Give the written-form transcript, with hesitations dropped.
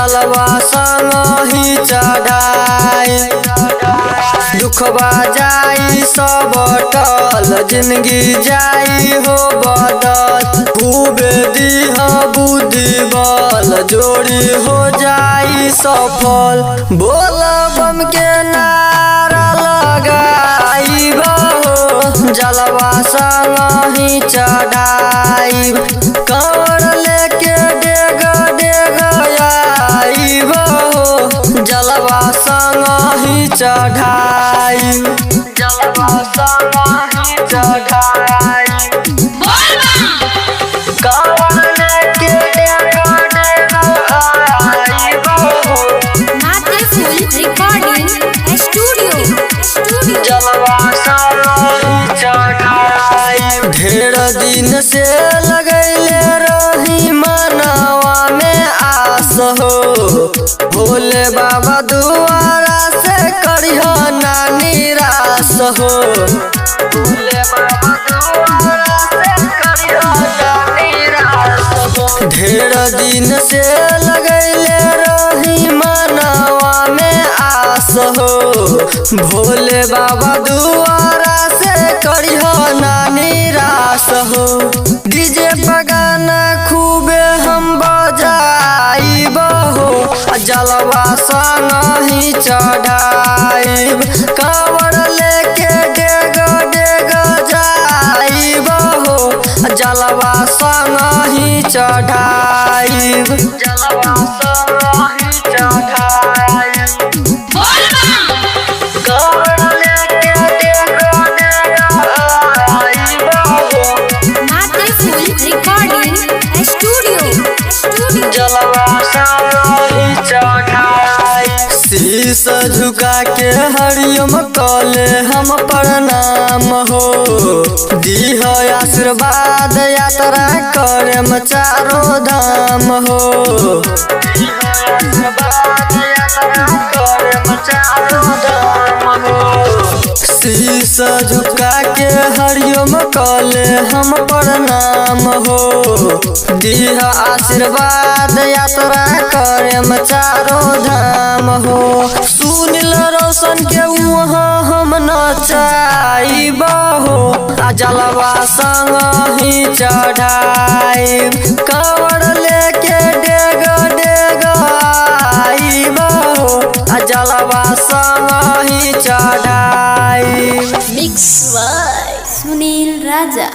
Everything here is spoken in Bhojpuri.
जलवा संग ही चढ़ाई। दुखवा जाई सब टल जिंदगी जाई हो बदल। खूबे दीह बुद्धि बल जोड़ी हो जाई सफल। बोल बम के नारा लगाई बहो जलवा संग ही चढ़ाई। कांवर लेके डेग डेग आई बहो जलवा संग ही चढ़ाई। जलवा संग ही चढ़ाई। कांवर लेके डेग डेग आई बहो रिकॉर्डिंग स्टूडियो जलवा संग ही चढ़ाई। ढेर दिन से लगैले रही मनवा में आस हो। भोले बाबा दुआरा से करिह ना निराश हो। भोले बाबा दुआरा से करिह ना निराश हो। ढेर दिन से लगैले रही मनवा में आस हो। भोले बाबा दुआरा से करिह ना निराश हो। डीजे बगाना खूबे हम बजाई बहो जलवा संग ही चढ़ाई। कांवर लेके डेग डेग जाई बहो जलवा संग ही चढ़ाई। जलवा संग ही चढ़ाई। कांवर लेके डेग डेग आई बहो रिकॉर्डिंग स्टूडियो जलवा संग ही चढ़ाई। शीश झुका के हरिओम कले हम प्रणाम हो। दीह आशीर्वाद यात्रा करम चारो धाम हो। आशीर्वाद यात्रा करम चारो धाम हो। शीश झुका के हरिओम कले हम प्रणाम हो। दीह आशीर्वाद यात्रा करम चारो धाम हो। सुनिल रोशन के वहाँ हम नचाई बहो जलवा संग ही चढ़ाई। कांवर लेके डेग डेग आई बहो जलवा संग ही चढ़ाई। Mix by Sunil Raja.